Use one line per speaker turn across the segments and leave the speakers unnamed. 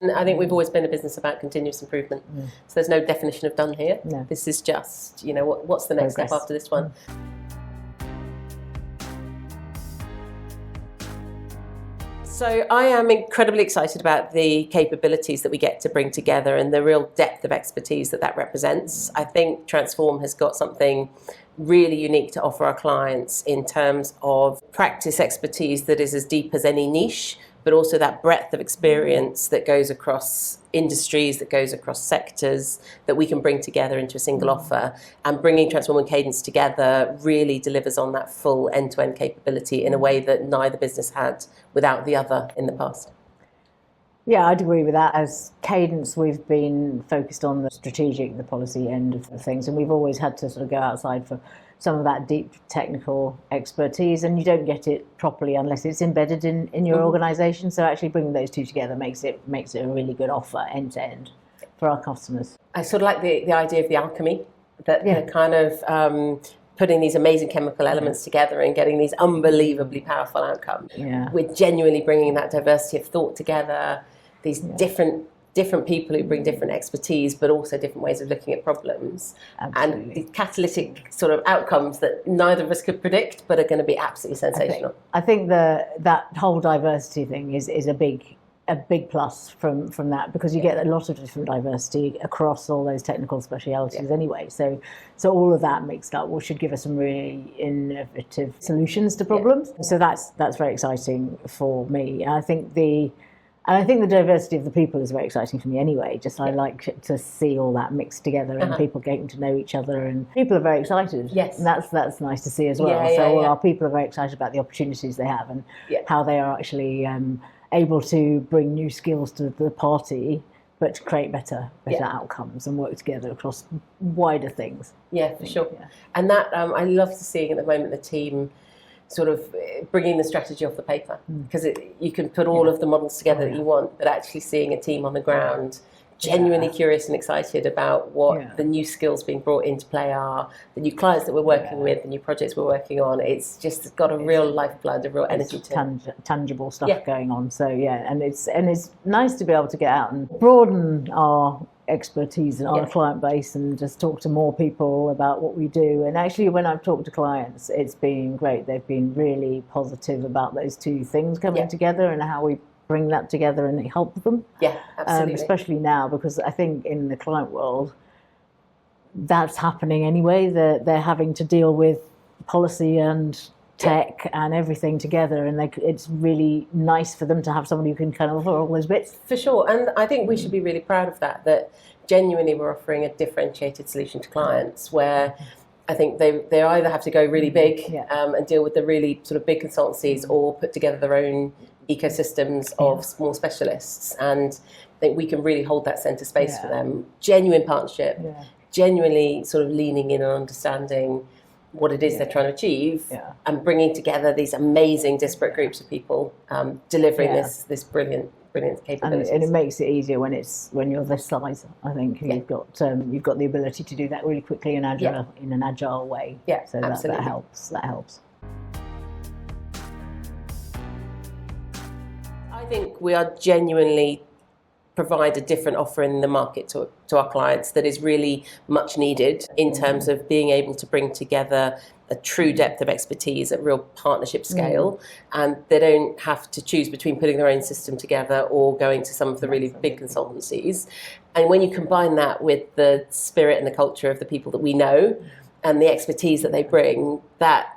And I think we've always been a business about continuous improvement. So there's no definition of done here. No. This is just, what's the next step after this one? So I am incredibly excited about the capabilities that we get to bring together and the real depth of expertise that represents. I think Transform has got something really unique to offer our clients in terms of practice expertise that is as deep as any niche, but also that breadth of experience that goes across industries, that goes across sectors, that we can bring together into a single offer. And bringing Transform and Cadence together really delivers on that full end-to-end capability in a way that neither business had without the other in the past.
Yeah, I'd agree with that. As Cadence, we've been focused on the strategic, the policy end of things, and we've always had to sort of go outside for some of that deep technical expertise, and you don't get it properly unless it's embedded in your organisation. So actually bringing those two together makes it a really good offer end to end for our customers.
I sort of like the idea of the alchemy, that kind of putting these amazing chemical elements together and getting these unbelievably powerful outcomes. We're genuinely bringing that diversity of thought together, these different people who bring different expertise, but also different ways of looking at problems. Absolutely. And the catalytic sort of outcomes that neither of us could predict, but are going to be absolutely sensational.
I think that whole diversity thing is a big plus from that, because you get a lot of different diversity across all those technical specialities anyway. So all of that mixed up should give us some really innovative solutions to problems. So that's very exciting for me. And I think the diversity of the people is very exciting for me anyway. I like to see all that mixed together and people getting to know each other, and people are very excited.
Yes.
And that's nice to see as well. All our people are very excited about the opportunities they have and how they are actually able to bring new skills to the party, but to create better outcomes and work together across wider things.
Yeah, for sure. Yeah. And that I love seeing at the moment the team sort of bringing the strategy off the paper, because you can put all of the models together that you want, but actually seeing a team on the ground genuinely curious and excited about what the new skills being brought into play are, the new clients that we're working with, the new projects we're working on. It's just got a real lifeblood, a real energy to it.
Tangible stuff going on. So and it's nice to be able to get out and broaden our expertise and our client base and just talk to more people about what we do. And actually, when I've talked to clients, it's been great. They've been really positive about those two things coming together and how we bring that together and help them.
Yeah, absolutely.
Especially now, because I think in the client world, that's happening anyway. They're having to deal with policy and tech and everything together, and it's really nice for them to have somebody who can kind of offer all those bits.
For sure, and I think we should be really proud of that genuinely we're offering a differentiated solution to clients where I think they either have to go really big and deal with the really sort of big consultancies, or put together their own ecosystems of small specialists, and I think we can really hold that centre space for them. Genuine partnership, genuinely sort of leaning in and understanding what it is they're trying to achieve, and bringing together these amazing disparate groups of people, delivering this brilliant capabilities.
And it makes it easier when you're this size. I think you've got the ability to do that really quickly and in an agile way.
Yeah,
so
absolutely.
That helps.
I think we are genuinely provide a different offer in the market to our clients that is really much needed in terms of being able to bring together a true depth of expertise at real partnership scale, and they don't have to choose between putting their own system together or going to some of the really big consultancies. And when you combine that with the spirit and the culture of the people that we know and the expertise that they bring,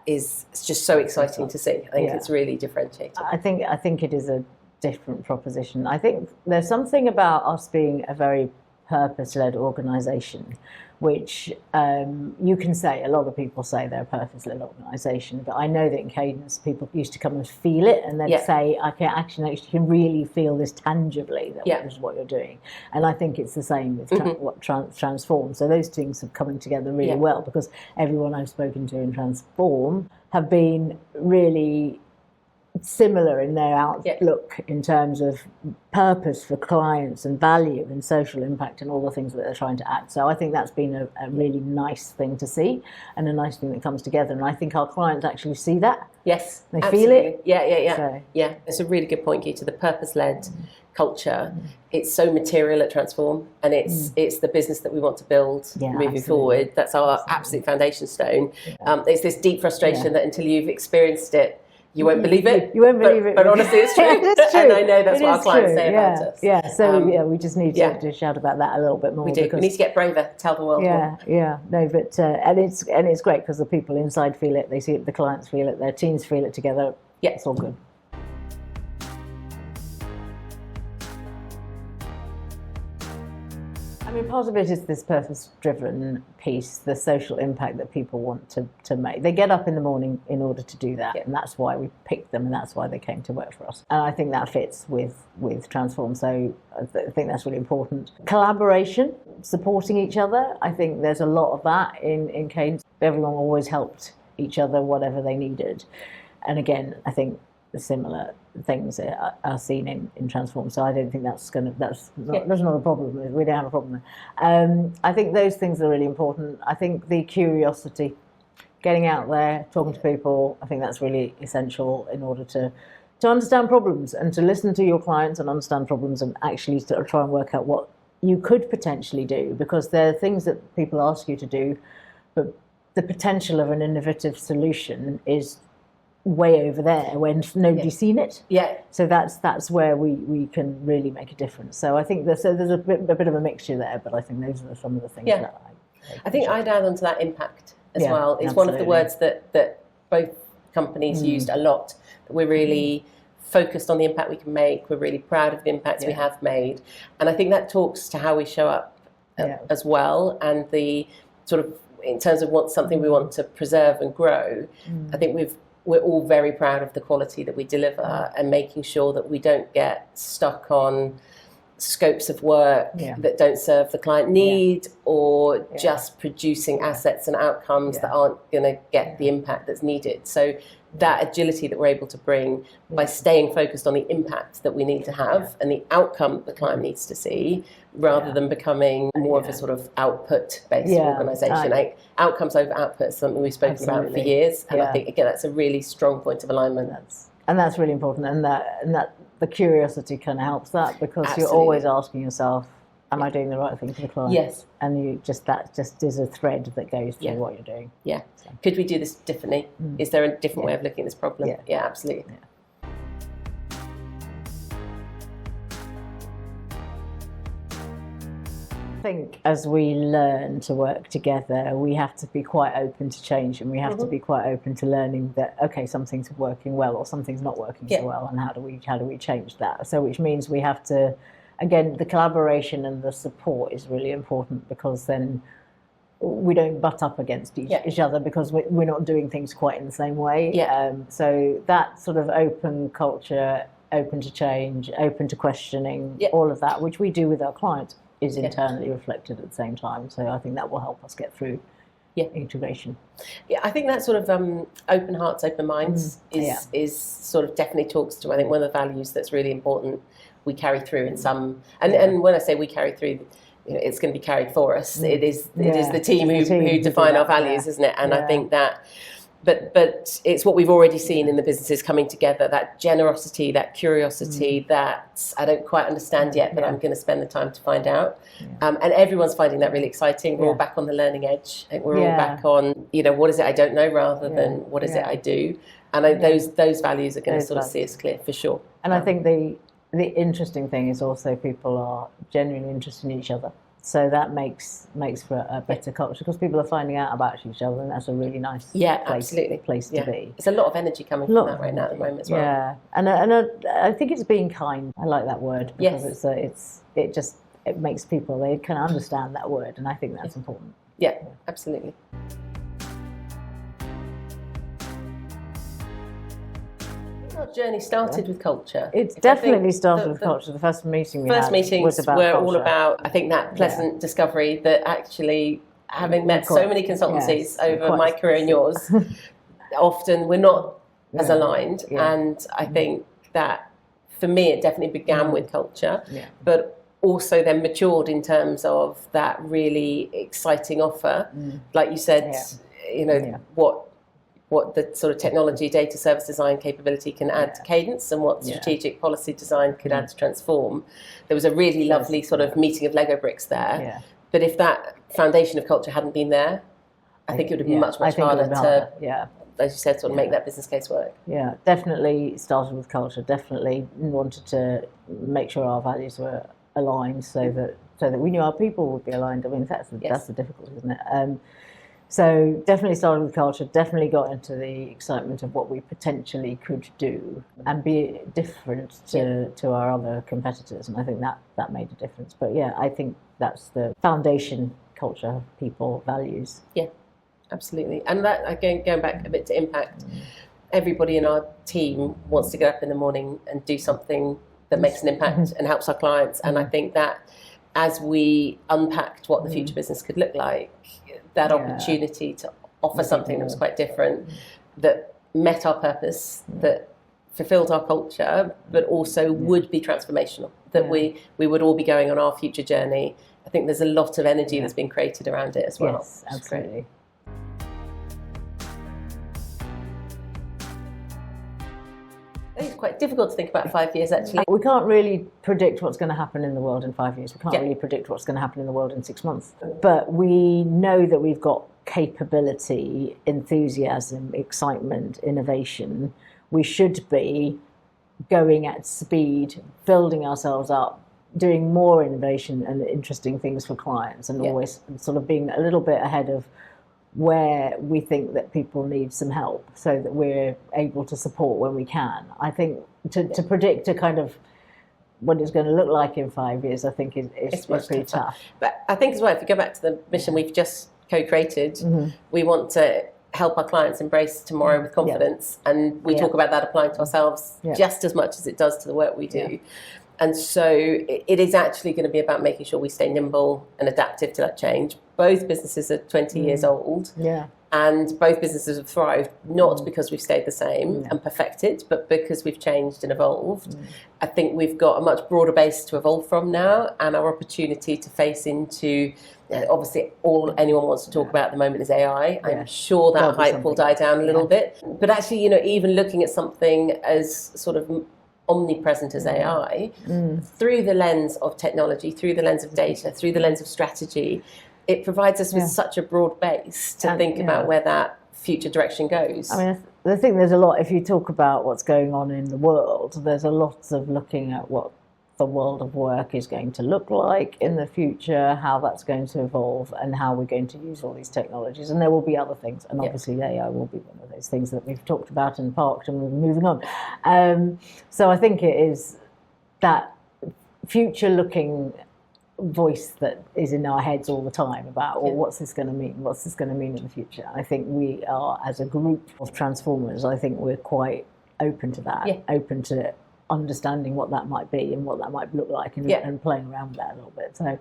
it's just so exciting to see. I think it's really differentiated.
I think it is a different proposition. I think there's something about us being a very purpose-led organisation, which you can say, a lot of people say they're a purpose-led organisation, but I know that in Cadence people used to come and feel it and then say, I can really feel this tangibly, that is what you're doing. And I think it's the same with Transform. So those things have coming together really well, because everyone I've spoken to in Transform have been really similar in their outlook in terms of purpose for clients and value and social impact and all the things that they're trying to act. So I think that's been a really nice thing to see, and a nice thing that comes together. And I think our clients actually see that.
Yes,
they
absolutely.
feel it.
Yeah. It's a really good point, Gita. The purpose-led culture, it's so material at Transform, and it's the business that we want to build moving forward. That's our absolute foundation stone. It's this deep frustration that until you've experienced it, you won't believe it.
You won't believe it.
But honestly, it's true.
It's true.
And I know that's what our clients say about us.
Yeah, so we just need to shout about that a little bit more.
We do. We need to get braver, tell the world more.
No, but and it's great because the people inside feel it, they see it, the clients feel it, their teams feel it together. Yeah, it's all good. I mean, part of it is this purpose-driven piece, the social impact that people want to make. They get up in the morning in order to do that, and that's why we picked them, and that's why they came to work for us. And I think that fits with Transform, so I think that's really important. Collaboration, supporting each other, I think there's a lot of that in Candid. Everyone always helped each other, whatever they needed. And again, I think the similar things are seen in Transform. So I don't think that's not a problem. We don't have a problem there. I think those things are really important. I think the curiosity, getting out there, talking to people, I think that's really essential in order to understand problems and to listen to your clients and understand problems and actually to try and work out what you could potentially do, because there are things that people ask you to do, but the potential of an innovative solution is way over there when nobody's seen it. So that's where we can really make a difference. So I think there's a bit of a mixture there, but I think those are some of the things that I think
I'd add on to that impact as well. It's one of the words that both companies used a lot. That we're really focused on the impact we can make. We're really proud of the impacts we have made. And I think that talks to how we show up as well, and the sort of, in terms of something we want to preserve and grow. I think we're all very proud of the quality that we deliver and making sure that we don't get stuck on scopes of work that don't serve the client need or just producing assets and outcomes that aren't going to get the impact that's needed. So that agility that we're able to bring by staying focused on the impact that we need to have and the outcome the client needs to see, rather than becoming more of a sort of output-based organisation. Outcomes over output is something we've spoken about for years, and I think, again, that's a really strong point of alignment.
That's really important, and that the curiosity kind of helps that, because you're always asking yourself, am I doing the right thing for the client?
Yes.
And that just is a thread that goes through what you're doing.
Yeah. So. Could we do this differently? Is there a different way of looking at this problem? Yeah, absolutely.
Yeah. I think as we learn to work together, we have to be quite open to change, and we have to be quite open to learning that, okay, something's working well or something's not working so well, and how do we change that? So which means we have to, again, the collaboration and the support is really important, because then we don't butt up against each other, because we're not doing things quite in the same way. So that sort of open culture, open to change, open to questioning, all of that, which we do with our clients, is internally reflected at the same time. So I think that will help us get through integration.
Yeah, I think that sort of open hearts, open minds is sort of definitely talks to, I think, one of the values that's really important we carry through in some, and when I say we carry through, it's going to be carried for us. It is the team who define our values, isn't it? And I think that, but it's what we've already seen in the businesses coming together, that generosity, that curiosity, that I don't quite understand yet, but I'm going to spend the time to find out. And everyone's finding that really exciting. We're all back on the learning edge. I think we're all back on, what is it I don't know, rather than what is it I do. And those values are going to sort of see us clear, for sure.
And I think the interesting thing is also people are genuinely interested in each other. So that makes for a better culture, because people are finding out about each other, and that's a really nice place to be.
There's a lot of energy coming from that right now at the moment as well.
Yeah, and I think it's being kind. I like that word, because it makes people, they can understand that word, and I think that's important.
Yeah, absolutely. Our journey started with culture.
It's definitely started with culture. The first meeting was about
were
culture.
all about, I think, that pleasant discovery that actually, having met so many consultancies over my career and yours, often we're not as aligned. And I think that, for me, it definitely began with culture, but also then matured in terms of that really exciting offer. Like you said, what the sort of technology, data, service design capability can add to Cadence, and what strategic policy design could add to Transform. There was a really lovely sort of meeting of Lego bricks there.
Yeah.
But if that foundation of culture hadn't been there, I think it would have been much harder to, as you said, sort of make that business case work.
Yeah, definitely started with culture. Definitely wanted to make sure our values were aligned, so that we knew our people would be aligned. I mean, that's the difficulty, isn't it? So definitely started with culture. Definitely got into the excitement of what we potentially could do and be different to our other competitors, and I think that made a difference. But yeah, I think that's the foundation: culture, people, values.
Yeah. Absolutely. And that, again, going back a bit to impact, everybody in our team wants to get up in the morning and do something that makes an impact and helps our clients. And I think that as we unpacked what the future business could look like, that opportunity to offer something that was quite different, that met our purpose, that fulfilled our culture, but also would be transformational, that we would all be going on our future journey. I think there's a lot of energy that's been created around it as well.
Yes, absolutely.
It's quite difficult to think about 5 years, actually.
We can't really predict what's going to happen in the world in 5 years. We can't really predict what's going to happen in the world in 6 months. But we know that we've got capability, enthusiasm, excitement, innovation. We should be going at speed, building ourselves up, doing more innovation and interesting things for clients, and always sort of being a little bit ahead of where we think that people need some help, so that we're able to support when we can. I think to predict a kind of what it's going to look like in 5 years, I think is pretty tough.
But I think as well, if you go back to the mission we've just co-created, we want to help our clients embrace tomorrow with confidence, and we talk about that applying to ourselves just as much as it does to the work we do. And so it is actually going to be about making sure we stay nimble and adaptive to that change. Both businesses are 20 years old, and both businesses have thrived, not because we've stayed the same and perfected, but because we've changed and evolved. I think we've got a much broader base to evolve from now, and our opportunity to face into, obviously all anyone wants to talk about at the moment is AI. I'm sure that hype will die down a little bit. But actually, even looking at something as sort of omnipresent as AI, through the lens of technology, through the lens of data, through the lens of strategy, it provides us with such a broad base to think about where that future direction goes.
I mean, I think there's a lot, if you talk about what's going on in the world, there's a lot of looking at what the world of work is going to look like in the future, how that's going to evolve, and how we're going to use all these technologies. And there will be other things, and obviously AI will be one of those things that we've talked about and parked, and we're moving on. So I think it is that future-looking voice that is in our heads all the time about, well, what's this going to mean? What's this going to mean in the future? I think we are, as a group of transformers, I think we're quite open to that, open to understanding what that might be and what that might look like, and playing around with that a little bit. So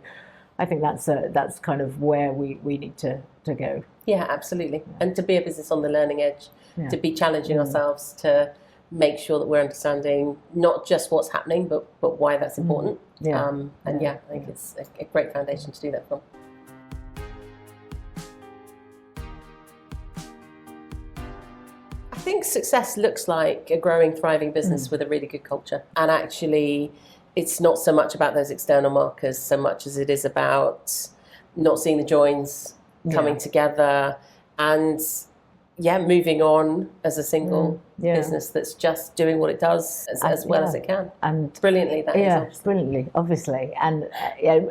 I think that's kind of where we need to go.
Yeah, absolutely. And to be a business on the learning edge, to be challenging ourselves to make sure that we're understanding not just what's happening, but why that's important. I think it's a great foundation to do that from. I think success looks like a growing, thriving business with a really good culture. And actually, it's not so much about those external markers so much as it is about not seeing the joins coming together and moving on as a single business that's just doing what it does as well as it can. And brilliantly, that is.
Brilliantly, obviously. And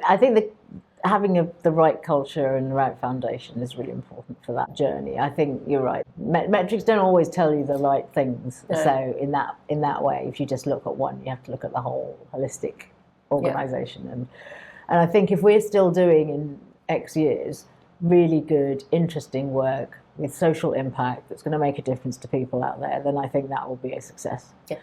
I think that having the right culture and the right foundation is really important for that journey. I think you're right. Metrics don't always tell you the right things. No. So in that way, if you just look at one, you have to look at the whole holistic organisation. And I think if we're still doing in X years really good, interesting work with social impact that's going to make a difference to people out there, then I think that will be a success. Yeah,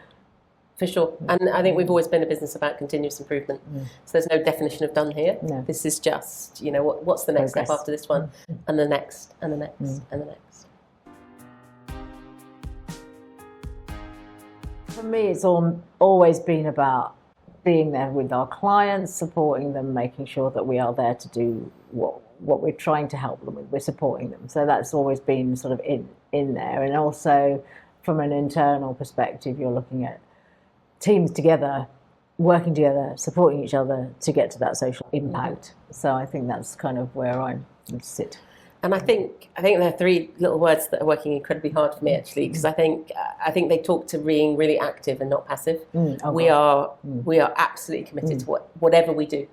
for sure. And I think we've always been a business about continuous improvement. So there's no definition of done here. No. This is just, what's the next step after this one, and the next, and the next, and the next.
For me, it's always been about being there with our clients, supporting them, making sure that we are there to do what what we're trying to help them with. We're supporting them. So that's always been sort of in there. And also from an internal perspective, you're looking at teams together, working together, supporting each other to get to that social impact. So I think that's kind of where I sit.
And I think there are three little words that are working incredibly hard for me, actually, because I think they talk to being really active and not passive. We are absolutely committed to whatever we do,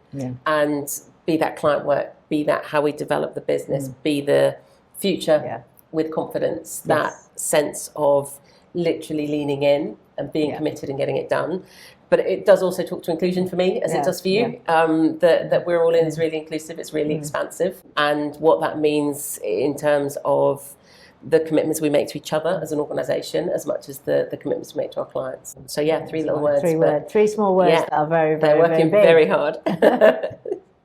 and be that client work, be that how we develop the business, be the future with confidence. That sense of literally leaning in and being committed and getting it done. But it does also talk to inclusion for me, as it does for you. That we're all in is really inclusive, it's really expansive. And what that means in terms of the commitments we make to each other as an organisation, as much as the commitments we make to our clients. So three little words.
Three small words that are very, very,
they're working
very big.
very hard.